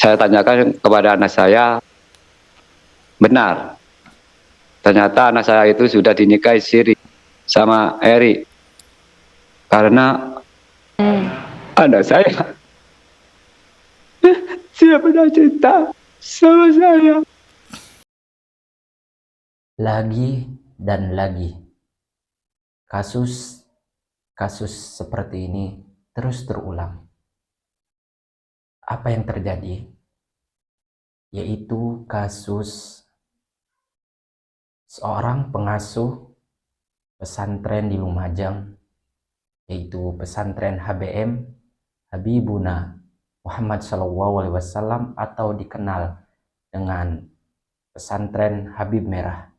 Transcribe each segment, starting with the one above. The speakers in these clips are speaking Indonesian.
saya tanyakan kepada anak saya, benar. Ternyata anak saya itu sudah dinikahi siri sama Eri. Karena anak saya tidak pernah cerita sama saya. Lagi dan lagi, kasus seperti ini terus terulang. Apa yang terjadi? Yaitu kasus seorang pengasuh pesantren di Lumajang, yaitu pesantren HBM Habibuna Muhammad SAW atau dikenal dengan pesantren Habib Merah,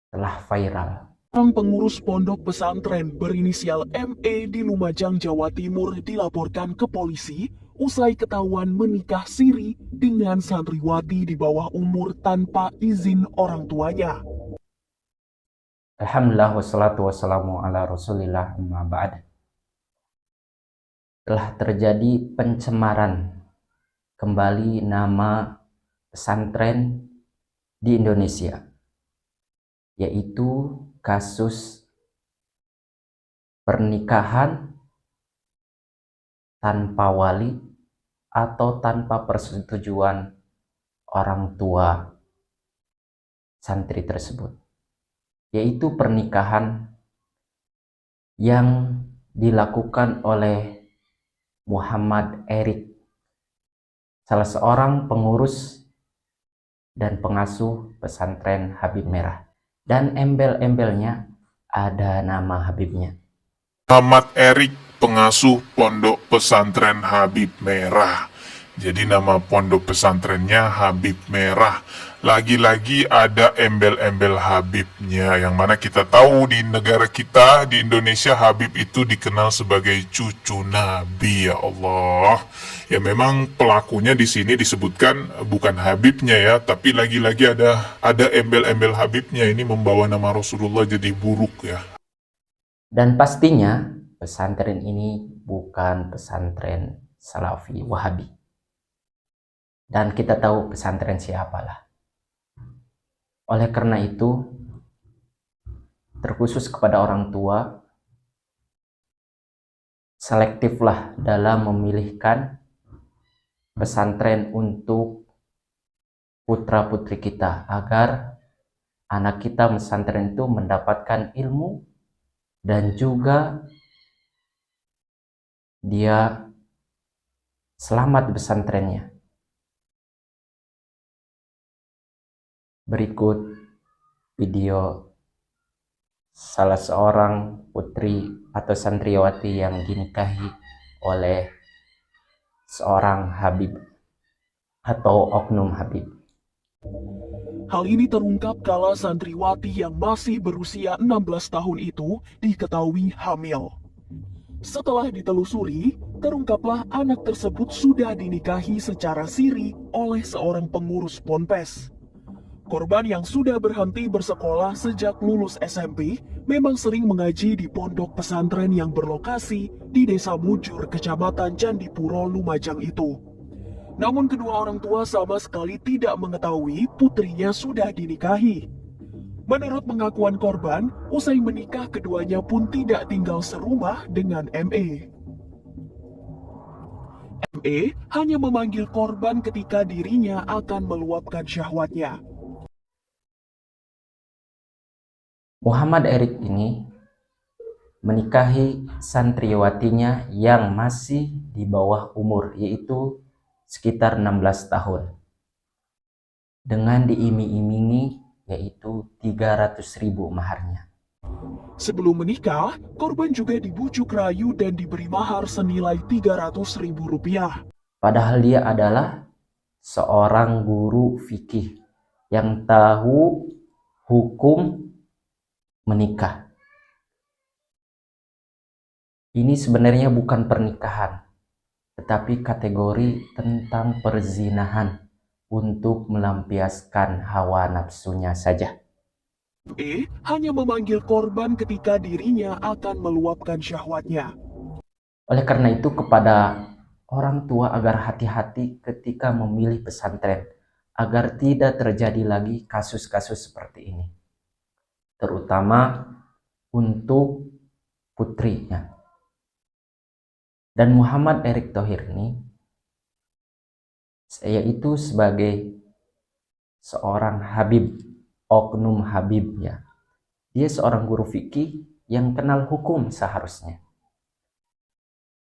telah viral. Seorang pengurus pondok pesantren berinisial ME di Lumajang, Jawa Timur dilaporkan ke polisi usai ketahuan menikah siri dengan santriwati di bawah umur tanpa izin orang tuanya. Alhamdulillah wassalatu wassalamu ala rasulillah amma ba'd. Telah terjadi pencemaran kembali nama pesantren di Indonesia, yaitu kasus pernikahan tanpa wali atau tanpa persetujuan orang tua santri tersebut, yaitu pernikahan yang dilakukan oleh Muhammad Erik, salah seorang pengurus dan pengasuh pesantren Habib Merah. Dan embel-embelnya ada nama Habibnya. Muhammad Erik, pengasuh pondok pesantren Habib Merah. Jadi nama pondok pesantrennya Habib Merah. Lagi-lagi ada embel-embel Habibnya, yang mana kita tahu di negara kita, di Indonesia, Habib itu dikenal sebagai cucu Nabi. Ya Allah, ya memang pelakunya di sini disebutkan bukan Habibnya ya, tapi lagi-lagi ada embel-embel Habibnya. Ini membawa nama Rasulullah jadi buruk ya. Dan pastinya pesantren ini bukan pesantren Salafi Wahabi. Dan kita tahu pesantren siapalah. Oleh karena itu, terkhusus kepada orang tua, selektiflah dalam memilihkan pesantren untuk putra-putri kita, agar anak kita pesantren itu mendapatkan ilmu dan juga dia selamat di pesantrennya. Berikut video salah seorang putri atau santriwati yang dinikahi oleh seorang Habib atau oknum Habib. Hal ini terungkap kala santriwati yang masih berusia 16 tahun itu diketahui hamil. Setelah ditelusuri, terungkaplah anak tersebut sudah dinikahi secara siri oleh seorang pengurus ponpes. Korban yang sudah berhenti bersekolah sejak lulus SMP memang sering mengaji di pondok pesantren yang berlokasi di Desa Mujur, Kecamatan Candipuro, Lumajang itu. Namun kedua orang tua sama sekali tidak mengetahui putrinya sudah dinikahi. Menurut pengakuan korban, usai menikah keduanya pun tidak tinggal serumah dengan ME. ME hanya memanggil korban ketika dirinya akan meluapkan syahwatnya. Muhammad Erik ini menikahi santriwatinya yang masih di bawah umur, yaitu sekitar 16 tahun. Dengan diiming-imingi yaitu 300.000 maharnya. Sebelum menikah, korban juga dibujuk rayu dan diberi mahar senilai Rp300.000. Padahal dia adalah seorang guru fikih yang tahu hukum menikah. Ini sebenarnya bukan pernikahan, tetapi kategori tentang perzinahan untuk melampiaskan hawa nafsunya saja. Hanya memanggil korban ketika dirinya akan meluapkan syahwatnya. Oleh karena itu, kepada orang tua agar hati-hati ketika memilih pesantren, agar tidak terjadi lagi kasus-kasus seperti ini, terutama untuk putrinya. Dan Muhammad Erick Thohir ini, saya itu sebagai seorang Habib, oknum Habib ya. Dia seorang guru fikih yang kenal hukum seharusnya.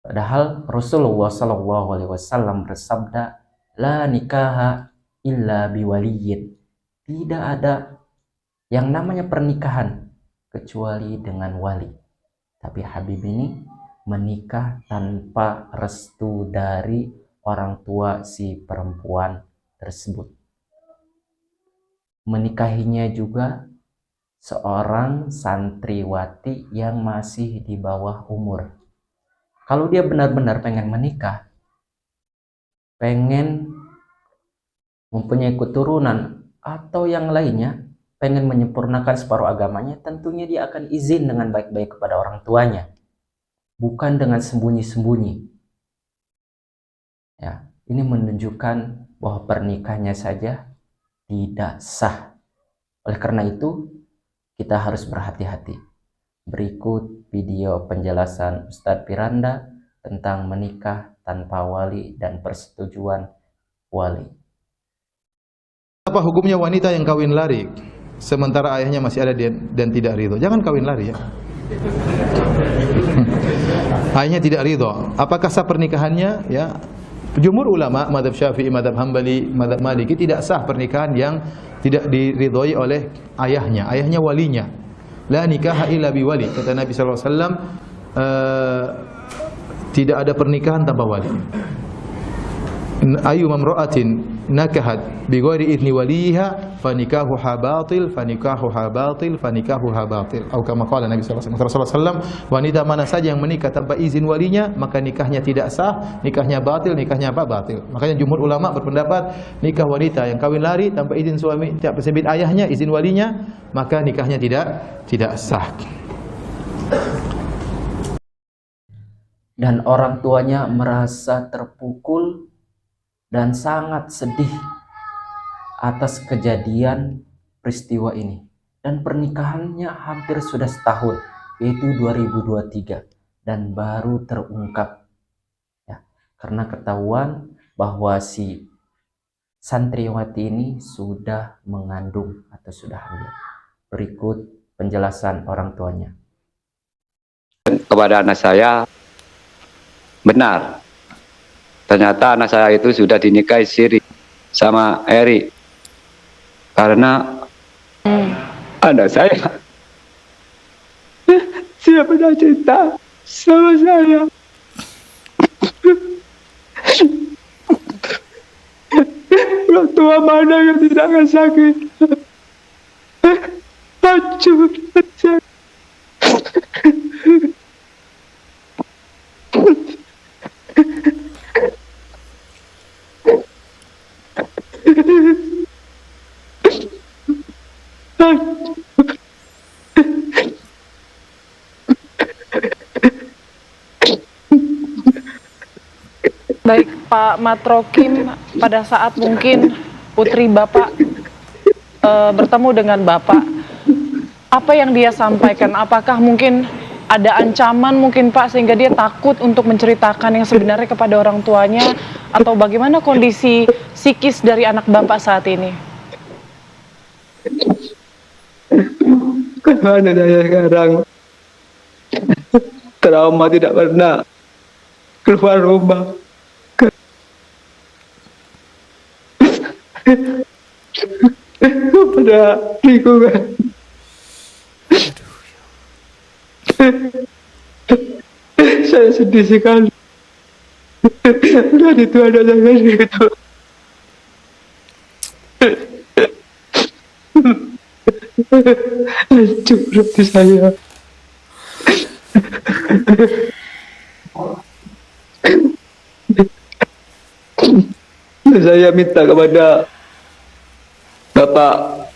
Padahal Rasulullah SAW bersabda, la nikaha illa biwaliyin. Tidak ada yang namanya pernikahan kecuali dengan wali. Tapi Habib ini menikah tanpa restu dari orang tua si perempuan tersebut. Menikahinya juga seorang santriwati yang masih di bawah umur. Kalau dia benar-benar pengen menikah, pengen mempunyai keturunan atau yang lainnya, pengen menyempurnakan separuh agamanya, tentunya dia akan izin dengan baik-baik kepada orang tuanya, bukan dengan sembunyi-sembunyi. Ya, ini menunjukkan bahwa pernikahannya saja tidak sah. Oleh karena itu, kita harus berhati-hati. Berikut video penjelasan Ustadz Piranda tentang menikah tanpa wali dan persetujuan wali. Apa hukumnya wanita yang kawin lari sementara ayahnya masih ada dan tidak ridho? Jangan kawin lari ya. Ayahnya tidak ridho. Apakah sah pernikahannya? Ya. Jumhur ulama, mazhab Syafi'i, mazhab Hambali, mazhab Maliki, tidak sah pernikahan yang tidak diridhoi oleh ayahnya. Ayahnya walinya. La nikaha illa biwali. Kata Nabi sallallahu alaihi wasallam, tidak ada pernikahan tanpa wali. Ayu mamra'atin nakahat bighairi idni waliha fanikahuha batil fanikahuha batil fanikahuha batil. Atau kama qala Nabi sallallahu alaihi wasallam, wanita mana saja yang menikah tanpa izin walinya maka nikahnya tidak sah, nikahnya batil, nikahnya apa? Batil. Makanya jumhur ulama berpendapat nikah wanita yang kawin lari tanpa izin suami, tanpa izin ayahnya, izin walinya, maka nikahnya tidak sah. Dan orang tuanya merasa terpukul dan sangat sedih atas kejadian peristiwa ini. Dan pernikahannya hampir sudah setahun, yaitu 2023, dan baru terungkap ya, karena ketahuan bahwa si santriwati ini sudah mengandung atau sudah hamil. Berikut penjelasan orang tuanya. Kepada anak saya, benar, ternyata anak saya itu sudah dinikahi siri sama Erik. Karena anak saya tidak pernah cinta sama saya. Orang tua mana yang tidak akan sakit? Hancur. Baik Pak Matrokim, pada saat mungkin putri Bapak bertemu dengan Bapak, apa yang dia sampaikan? Apakah mungkin ada ancaman mungkin Pak sehingga dia takut untuk menceritakan yang sebenarnya kepada orang tuanya? Atau bagaimana kondisi psikis dari anak Bapak saat ini? Karena saya sekarang trauma, tidak pernah keluar rumah. Kepada lingkungan. Saya sedih sekali. Dan itu ada saya gitu. Hancur hati saya. Saya minta kepada Bapak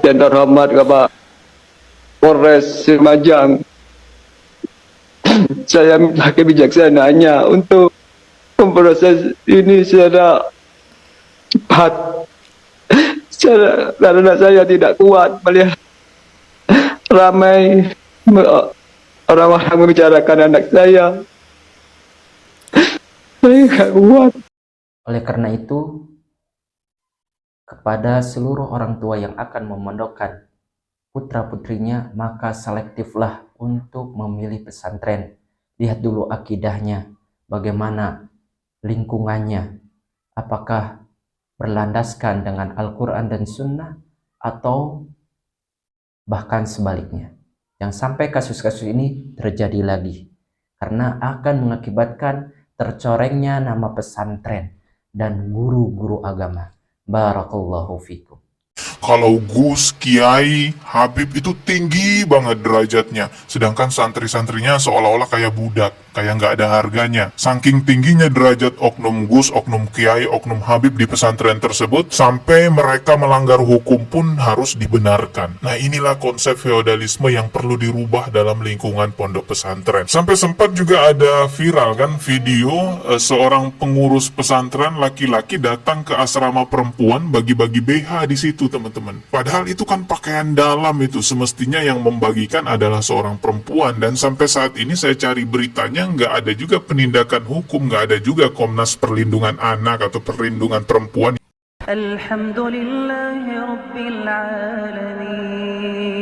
yang terhormat, Bapak Polres Lumajang, saya minta kebijaksanaannya untuk memproses ini secara cepat. Karena saya tidak kuat melihat ramai orang-orang membicarakan anak saya. Saya nggak kuat. Oleh karena itu, kepada seluruh orang tua yang akan memondokkan putra-putrinya, maka selektiflah untuk memilih pesantren. Lihat dulu akidahnya, bagaimana lingkungannya, apakah berlandaskan dengan Al-Quran dan Sunnah atau bahkan sebaliknya. Yang sampai kasus-kasus ini terjadi lagi, karena akan mengakibatkan tercorengnya nama pesantren dan guru-guru agama. Barakallahu fikum. Kalau Gus, Kiai, Habib itu tinggi banget derajatnya. Sedangkan santri-santrinya seolah-olah kayak budak, kayak nggak ada harganya. Saking tingginya derajat oknum Gus, oknum Kiai, oknum Habib di pesantren tersebut, sampai mereka melanggar hukum pun harus dibenarkan. Nah inilah konsep feodalisme yang perlu dirubah dalam lingkungan pondok pesantren. Sampai sempat juga ada viral kan video seorang pengurus pesantren laki-laki datang ke asrama perempuan bagi-bagi BH di situ, teman-teman. Padahal itu kan pakaian dalam, itu semestinya yang membagikan adalah seorang perempuan. Dan sampai saat ini saya cari beritanya, nggak ada juga penindakan hukum, nggak ada juga Komnas Perlindungan Anak atau Perlindungan Perempuan. Alhamdulillahi Rabbil Alamin.